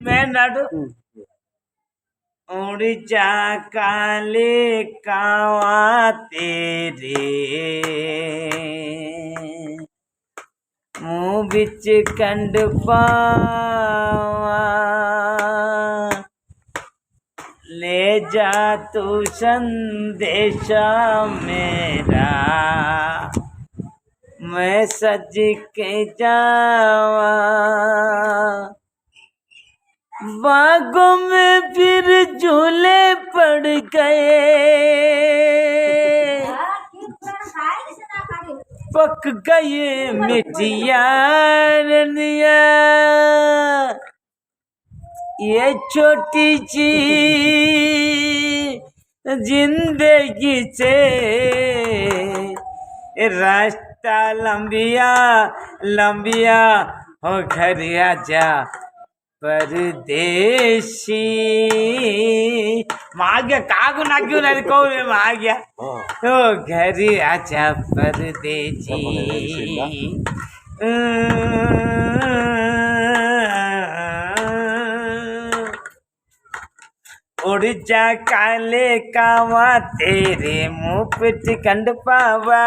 मैं नाडू उड़ जा काले कावा तेरे मुँह बिच कंड पावा ले जा तू संदेशा मेरा मैं सज के जावा बागों में फिर झूले पड़ गए पक गए मिठिया रनिया ये छोटी सी जिंदगी से रास्ता लंबिया लंबिया हो घर आजा परदेशी माग्या कागु नाग्यू नहीं कौन माग्या ओ घर आजा परदेशी उड़ जा काले कावा तेरे मुँह पे कंड पावा